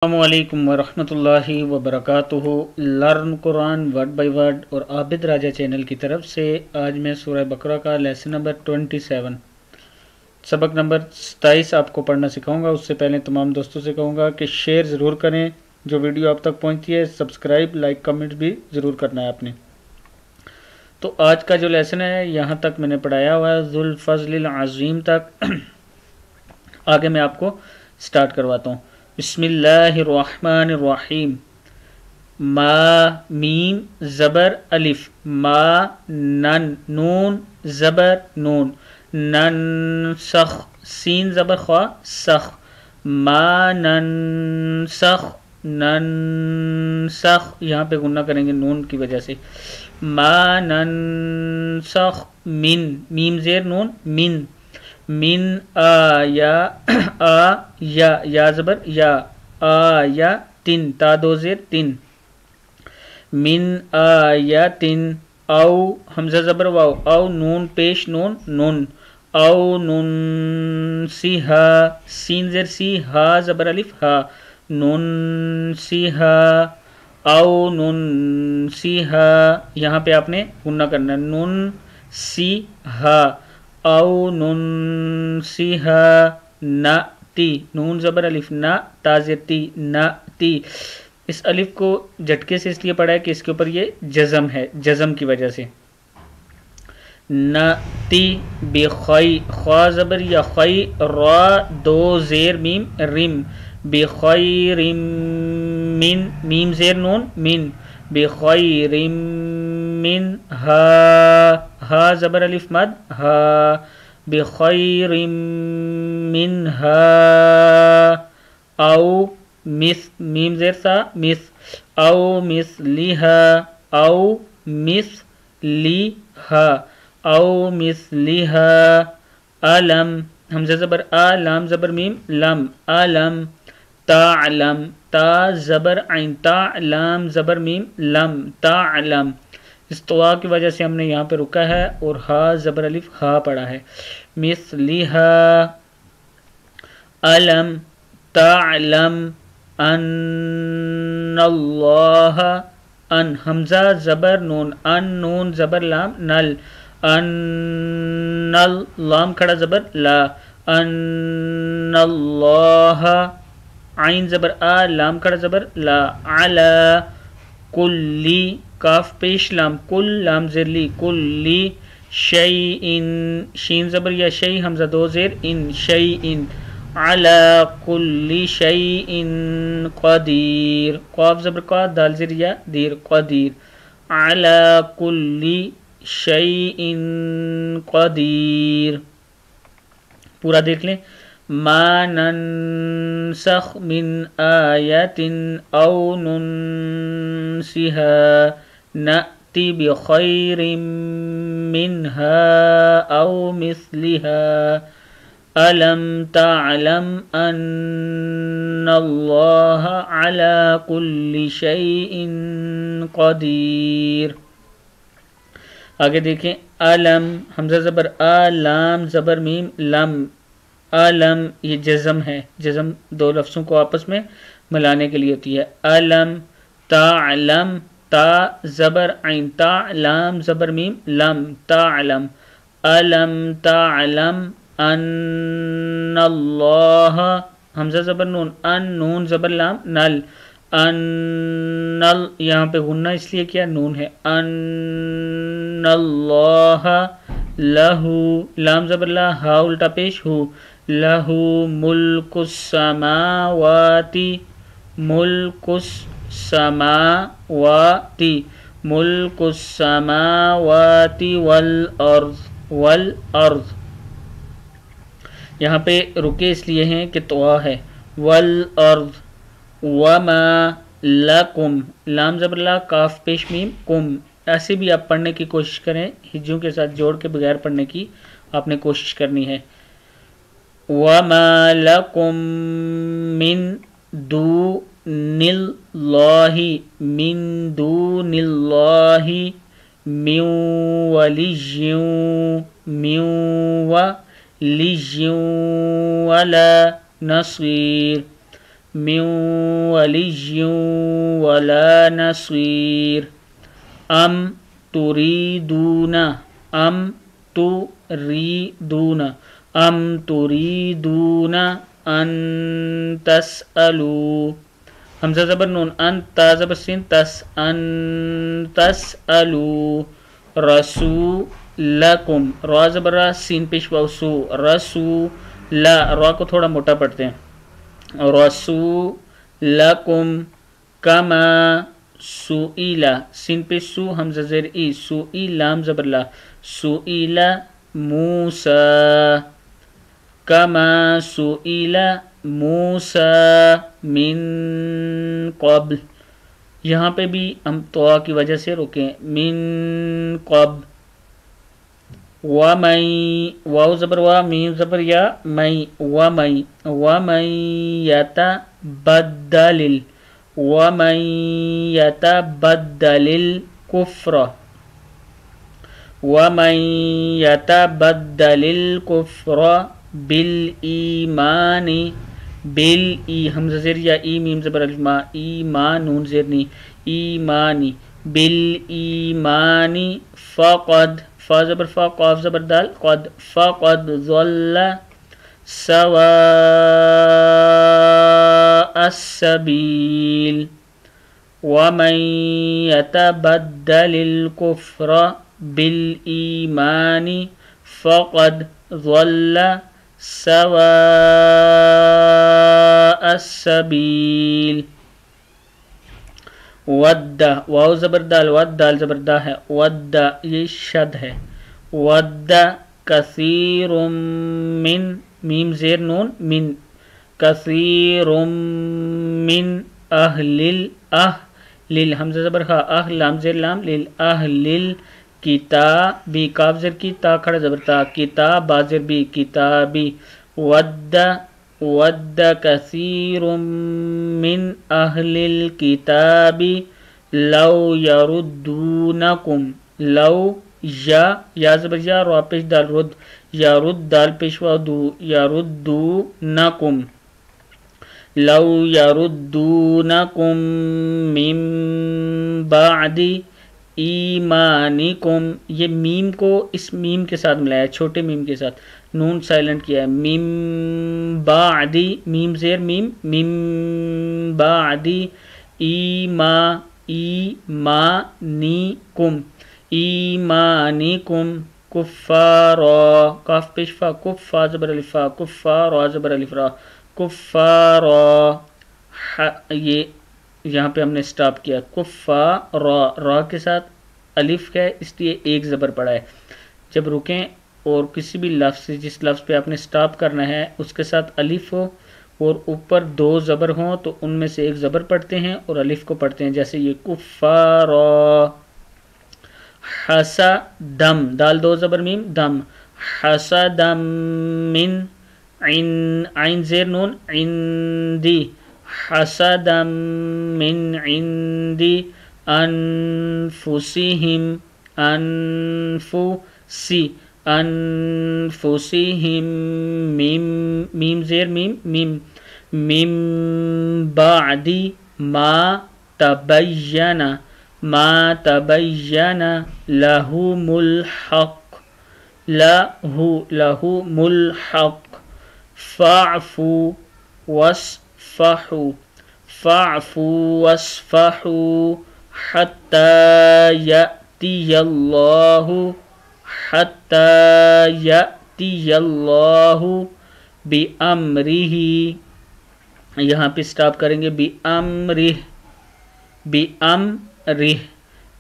अस्सलामुअलैकुम वरहमतुल्लाहि वबरकातुहू। Learn Quran word by word और आबिद राजा चैनल की तरफ से आज मैं सूरह बकरा का लेसन नंबर 27 सबक नंबर 27 आपको पढ़ना सिखाऊंगा। उससे पहले तमाम दोस्तों से कहूँगा कि शेयर ज़रूर करें, जो वीडियो आप तक पहुँचती है सब्सक्राइब लाइक कमेंट भी ज़रूर करना है आपने। तो आज का जो लेसन है यहाँ तक मैंने पढ़ाया हुआ है, ज़ुल फ़ज़्लिल अज़ीम तक। आगे मैं आपको स्टार्ट करवाता हूँ। बिस्मिल्लाहिर्रहमानिर्रहीम। मा मीम ज़बर अलिफ, मा नन नून ज़बर नून, नन सख सीन ज़बर ख्वा सख, मा नन सख नन सख, यहाँ पे गुन्ना करेंगे नून की वजह से। मा नन सख मिन मीम ज़ेर नून मिन, मिन आया या ज़बर या आया तिन ता दो ज़ेर तिन, मिन आया तिन। औ हमज़ा ज़बर वाव औ नून पेश नून नून, औ नून सिहा सीन ज़ेर सी हा ज़बर अलिफ हा, नून सिहा औ नून सिहा, यहाँ पे आपने गुन्ना करना नून सी हा, औ नून सिहा ना ती नून ज़बर अलिफ ना ताज़ेर ती ना ती। इस अलिफ को झटके से इसलिए पढ़ा है कि इसके ऊपर ये जज़म है, जज़म की वजह से। न ती बेखई ख्वा ज़बर या खई रा दो ज़ेर मीम रिम, बेखई रिम मिन मीम ज़ेर नून मिन, बेखई रिम मिन हा ज़बर अलिफ मद हा, बेखैरिम मिनहा। औ मिस मीम ज़ेर सा मिस, औ मिसलिहा औ मिसलिहा औ मिसलिहा। अलम हमज़ा ज़बर आ लाम ज़बर मीम लम अलम, ताअलम ता ज़बर ऐन ता लाम ज़बर मीम लम ताअलम। इस तवा की वजह से हमने यहाँ पे रुका है और हा ज़बर अलिफ हा पढ़ा है। मिसलिहा अलम ताअलम अन्नल्लाह, अन हमज़ा ज़बर नून अन नून ज़बर लाम नल, अन्नल लाम खड़ा ज़बर ला, अन्नल्लाह आइन ज़बर आ लाम खड़ा ज़बर ला, अला कुल्ली काफ पेश लाम कुल लाम ज़ेरली कुल्ली, शैइन शीन ज़बर या शै हमज़ा दो ज़ेर इन शैइन, अला कुल्ली शैइन क़दीर क़ाफ ज़बर क़ा दाल ज़ेर या दीर क़दीर, अला कुल्ली शैइन क़दीर। पूरा देख लें। मा नंसख़ मिन आयतिन औ नुनसिहा नअति बिखैरिम मिनहा औ मिस्लिहा, अलम ताअलम अन्नल्लाह अला कुल्ली शैइन क़दीर। आगे देखें। अलम हमज़ा ज़बर आ लाम ज़बर मीम लम, अलम ये जज़म है, जज़म दो लफ्ज़ों को आपस में मिलाने के लिए होती है। अलम ताअलम ता ज़बर ऐन ता लाम ज़बर मीम लम ताअलम, अलम ताअलम अन्नल्लाह हमज़ा ज़बर नून अन नून ज़बर लाम नल, अन्नल यहाँ पे गुन्ना इसलिए किया नून है, अन्नल्लाह लहू लाम ज़बर ला हा उल्टा पेश हु, लहू मुल्कुस समावाति मुल्कुस समावाति मुल्कुस समावाति वल अर्ज़। यहाँ पे रुके इसलिए हैं कि तवा है। वल अर्ज़ वमा लकुम लाम ज़बर ला काफ पेश मीम कुम, ऐसे भी आप पढ़ने की कोशिश करें, हिज्जों के साथ जोड़ के बगैर पढ़ने की आपने कोशिश करनी है। वमा लकुम मिन दूनिल्लाहि मिन दूनिल्लाहि मिन वलिय्यिन मिन वलिय्यिन वला नसीर, من ولی ولا نصیر ام تریدون ام تریدون ام تریدون ان تسألوا حمزہ زبر نون ان تا زبر سین تس ان تسألوا رسولکم را زبر را سین پیش واو سو رسولا را کو تھوڑا موٹا پڑھتے ہیں رسولکم کما سئیلا سین پیش سو حمزہ زیر ای سئیل لام زبر لا سئیل موسیٰ کما سئیل موسیٰ من قبل یہاں پہ بھی ہم طوا کی وجہ سے روکیں من قبل وَمَن واو زبر وا میم زبر یا مَن وَمَن يَتَبَدَّلِ وَمَن يَتَبَدَّلِ الْكُفْرَ وَمَن يَتَبَدَّلِ الْكُفْرَ بِالْإِيمَانِ بالئی حمزہ زیر یا ای میم زبر الف ما ایمان نون زیر نی ایمانی بالایمانی فقد فا زبر فا قاف زبر دال قد فقد ضل سواء السبیل ومن يتبدل الكفر بالایمان فقد ضل سواء السبیل ود واو زبر دال ود دال زبر دا ہے ود یہ شد ہے ود کثیر من میم زیر نون من کثیر من اہل اہل حمزہ زبر خا اہل لام زیر لام لیل اہل کتابی کاف زیر کی تا کھڑا زبر تا کتاب با زیر بی کتابی ود ود کثیر من اہل الکتاب لو یردونکم لو یا زبر یا رو پیش دال رد یا رد دال پیشوا دو یردونکم لو یردونکم من بعد ایمانکم یہ میم کو اس میم کے ساتھ ملایا چھوٹے میم کے ساتھ نون سائلنٹ کیا ہے میم بعدی میم زیر میم میم بعدی ایمانکم ایمانکم کفارا کاف پیش فا کفا زبر الفا کفارا زبر الفرا کفارا یہ یہاں پہ ہم نے سٹاپ کیا کفارا را کے ساتھ الف ہے اس لیے ایک زبر پڑا ہے جب رکیں اور کسی بھی لفظ جس لفظ پہ آپ نے سٹاپ کرنا ہے اس کے ساتھ الف ہو اور اوپر دو زبر ہوں تو ان میں سے ایک زبر پڑھتے ہیں اور الف کو پڑھتے ہیں جیسے یہ کفارا حسدم دال دو زبر میم دم حسدم من عین زیر نون عندی حسدم من عندی انفسہم انفسہم میم زیر میم میم من بعد ما تبین لہم الحق لہم الحق فاعفوا واصفحوا حتى يأتي الله بأمره یہاں پہ سٹاپ کریں گے بأمره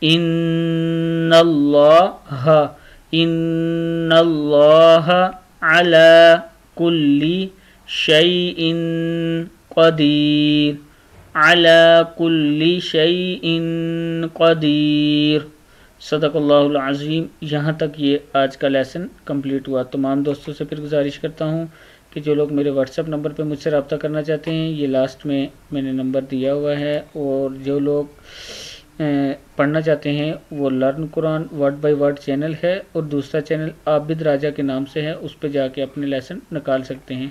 ان اللہ على كل شيء قدیر على كل شيء قدیر صدق اللہ العظیم. یہاں تک یہ آج کا لیسن کمپلیٹ ہوا. تمام دوستوں سے پھر گزارش کرتا ہوں کہ جو لوگ میرے واٹس ایپ نمبر پہ مجھ سے رابطہ کرنا چاہتے ہیں یہ لاسٹ میں نے نمبر دیا ہوا ہے, اور جو لوگ پڑھنا چاہتے ہیں وہ learn Quran word by word channel ہے, اور دوسرا چینل عابد راجہ کے نام سے ہے, اس پہ جا کے اپنے لیسن نکال سکتے ہیں.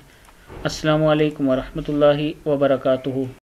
السلام علیکم ورحمۃ اللہ وبرکاتہ.